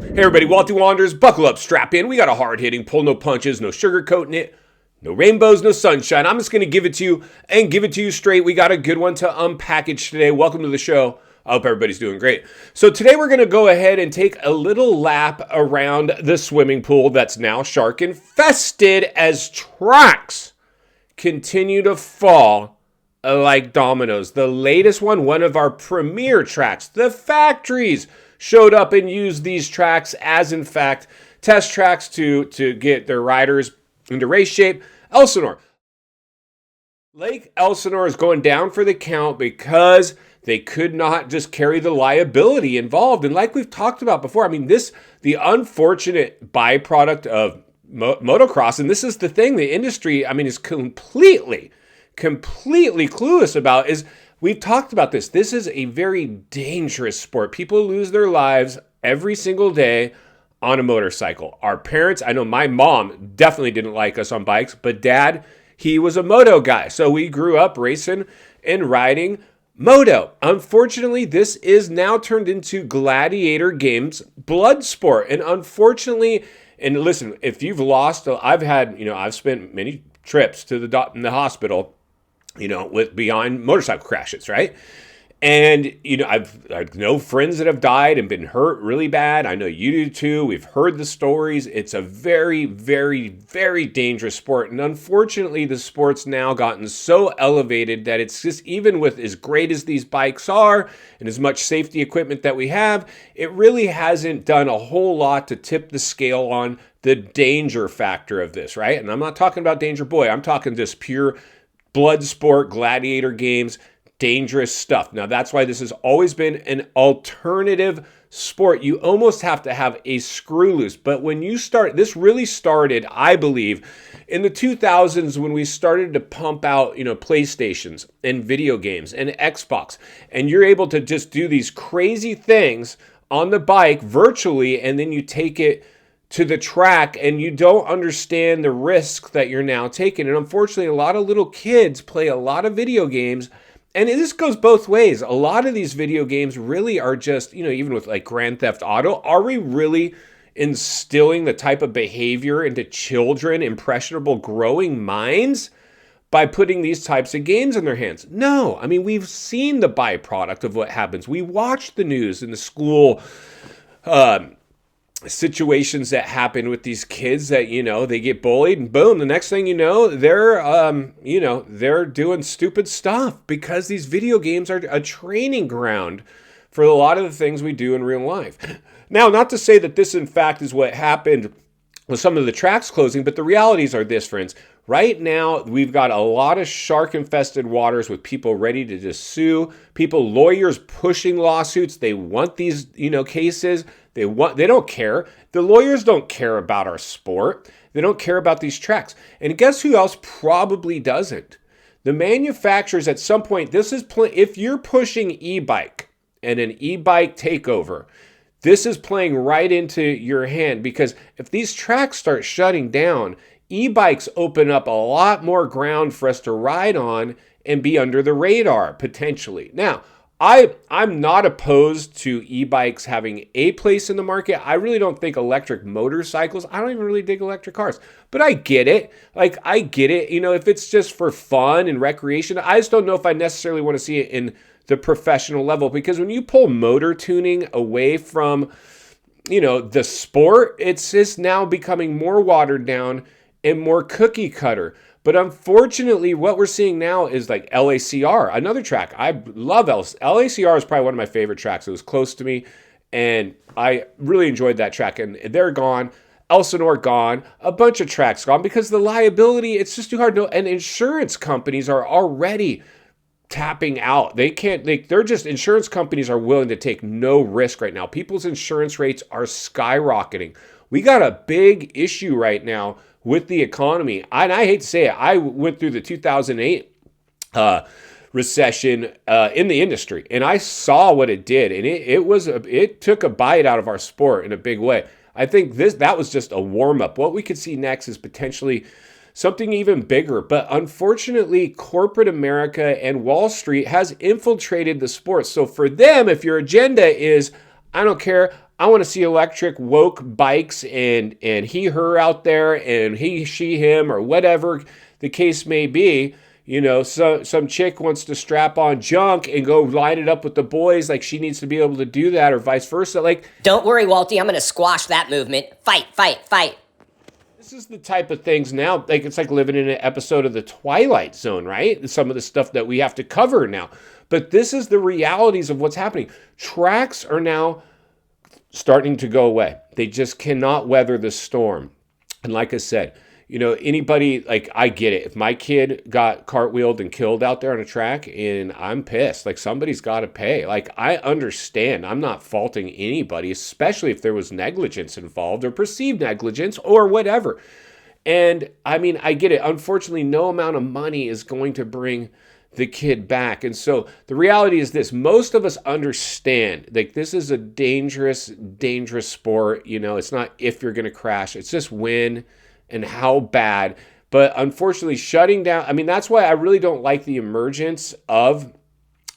Hey everybody, Walty Wanderers, buckle up, strap in. We got a hard-hitting pull, no punches, no sugarcoating it, no rainbows, no sunshine. I'm just going to give it to you and give it to you straight. We got a good one to unpackage today. Welcome to the show. I hope everybody's doing great. So today we're going to go ahead and take a little lap around the swimming pool that's now shark infested as tracks continue to fall like dominoes. The latest one of our premier tracks, the factories, showed up and used these tracks as, in fact, test tracks to get their riders into race shape. Elsinore. Lake Elsinore is going down for the count because they could not just carry the liability involved. And like we've talked about before, I mean, the unfortunate byproduct of motocross, and this is the thing the industry, I mean, is completely clueless about, is we've talked about this. This is a very dangerous sport. People lose their lives every single day on a motorcycle. Our parents, I know my mom definitely didn't like us on bikes, but dad, he was a moto guy. So we grew up racing and riding moto. Unfortunately, this is now turned into gladiator games, blood sport. And unfortunately, and listen, if you've lost, I've spent many trips to in the hospital, with beyond motorcycle crashes, right? And, I've know friends that have died and been hurt really bad. I know you do too. We've heard the stories. It's a very, very, very dangerous sport. And unfortunately, the sport's now gotten so elevated that it's just, even with as great as these bikes are and as much safety equipment that we have, it really hasn't done a whole lot to tip the scale on the danger factor of this, right? And I'm not talking about Danger Boy. I'm talking just pure blood sport, gladiator games, dangerous stuff. Now, that's why this has always been an alternative sport. You almost have to have a screw loose. But when you start, this really started, I believe, in the 2000s when we started to pump out, PlayStations and video games and Xbox. And you're able to just do these crazy things on the bike virtually, and then you take it to the track and you don't understand the risk that you're now taking. And unfortunately, a lot of little kids play a lot of video games, and this goes both ways. A lot of these video games really are just, even with like Grand Theft Auto, are we really instilling the type of behavior into children, impressionable growing minds by putting these types of games in their hands? No. I mean, we've seen the byproduct of what happens. We watch the news in the school situations that happen with these kids that, they get bullied, and boom, the next thing they're doing stupid stuff because these video games are a training ground for a lot of the things we do in real life. Now, not to say that this in fact is what happened with some of the tracks closing, but the realities are this, friends. Right now, we've got a lot of shark-infested waters with people ready to just sue, lawyers pushing lawsuits. They want these, cases. They don't care. The lawyers don't care about our sport. They don't care about these tracks. And guess who else probably doesn't? The manufacturers at some point, if you're pushing e-bike and an e-bike takeover, this is playing right into your hand, because if these tracks start shutting down, e-bikes open up a lot more ground for us to ride on and be under the radar, potentially. Now, I'm not opposed to e-bikes having a place in the market. I really don't think electric motorcycles, I don't even really dig electric cars, but I get it. I get it. If it's just for fun and recreation, I just don't know if I necessarily want to see it in the professional level, because when you pull motor tuning away from, the sport, it's just now becoming more watered down and more cookie cutter. But unfortunately, what we're seeing now is like LACR, another track. I love LACR is probably one of my favorite tracks. It was close to me, and I really enjoyed that track. And they're gone. Elsinore gone. A bunch of tracks gone because the liability, it's just too hard to know. And insurance companies are already tapping out. Insurance companies are willing to take no risk right now. People's insurance rates are skyrocketing. We got a big issue right now with the economy. And I hate to say it, I went through the 2008 recession in the industry, and I saw what it did, and it took a bite out of our sport in a big way. I think that was just a warm-up. What we could see next is potentially something even bigger. But unfortunately, corporate America and Wall Street has infiltrated the sport. So for them, if your agenda is, I don't care, I want to see electric woke bikes and he, her out there and he, she, him, or whatever the case may be. You know, so some chick wants to strap on junk and go line it up with the boys. Like, she needs to be able to do that, or vice versa. Like, don't worry, Walty, I'm going to squash that movement. Fight, fight, fight. This is the type of things now, like it's like living in an episode of The Twilight Zone, right? Some of the stuff that we have to cover now. But this is the realities of what's happening. Tracks are now starting to go away. They just cannot weather the storm. And like I said, you know, anybody, like, I get it. If my kid got cartwheeled and killed out there on a track, and I'm pissed, like, somebody's got to pay. Like, I understand. I'm not faulting anybody, especially if there was negligence involved or perceived negligence or whatever. And I mean, I get it. Unfortunately, no amount of money is going to bring the kid back. And so the reality is this: most of us understand, like, this is a dangerous sport. You know, it's not if you're going to crash, it's just when and how bad. But unfortunately, shutting down, I mean, that's why I really don't like the emergence of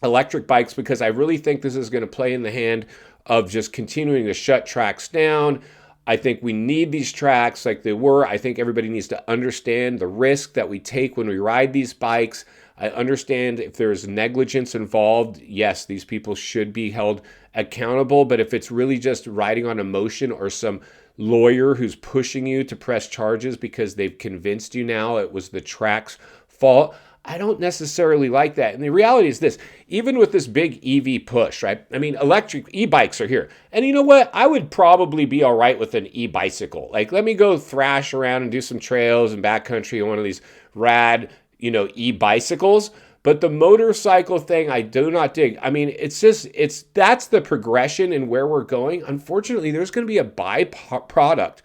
electric bikes, because I really think this is going to play in the hand of just continuing to shut tracks down. I think we need these tracks like they were. I think everybody needs to understand the risk that we take when we ride these bikes. I understand if there's negligence involved, yes, these people should be held accountable. But if it's really just riding on emotion, or some lawyer who's pushing you to press charges because they've convinced you now it was the track's fault, I don't necessarily like that. And the reality is this: even with this big EV push, right? I mean, electric e-bikes are here. And you know what? I would probably be all right with an e-bicycle. Like, let me go thrash around and do some trails and backcountry on one of these rad, you know, e-bicycles. But the motorcycle thing, I do not dig. I mean, that's the progression and where we're going. Unfortunately, there's going to be a byproduct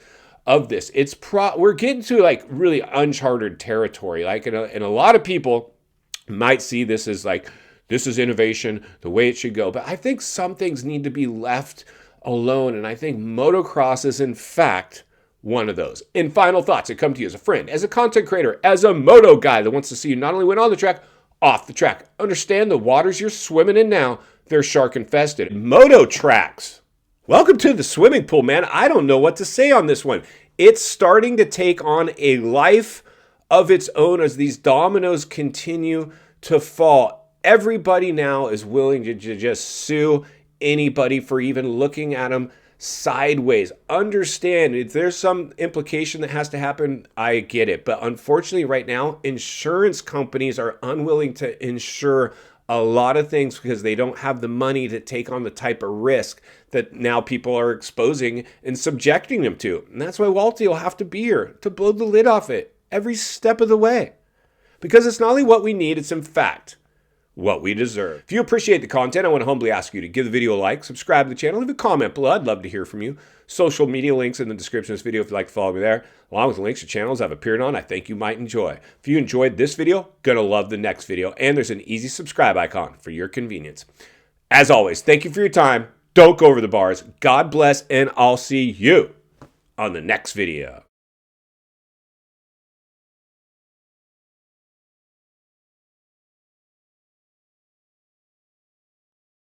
of this. We're getting to like really uncharted territory. Like, and a lot of people might see this as like, this is innovation, the way it should go. But I think some things need to be left alone. And I think motocross is, in fact, one of those. In final thoughts, I come to you as a friend, as a content creator, as a moto guy that wants to see you not only win on the track, off the track. Understand the waters you're swimming in now, they're shark infested. Moto tracks. Welcome to the swimming pool, man. I don't know what to say on this one. It's starting to take on a life of its own as these dominoes continue to fall. Everybody now is willing to just sue anybody for even looking at them sideways. Understand, if there's some implication that has to happen, I get it. But unfortunately, right now, insurance companies are unwilling to insure a lot of things because they don't have the money to take on the type of risk that now people are exposing and subjecting them to. And that's why Walty will have to be here to blow the lid off it every step of the way. Because it's not only what we need, it's in fact what we deserve. If you appreciate the content, I want to humbly ask you to give the video a like, subscribe to the channel, leave a comment below. I'd love to hear from you. Social media links in the description of this video if you'd like to follow me there, along with the links to channels I've appeared on I think you might enjoy. If you enjoyed this video, gonna love the next video, and there's an easy subscribe icon for your convenience. As always, thank you for your time. Don't go over the bars. God bless, and I'll see you on the next video.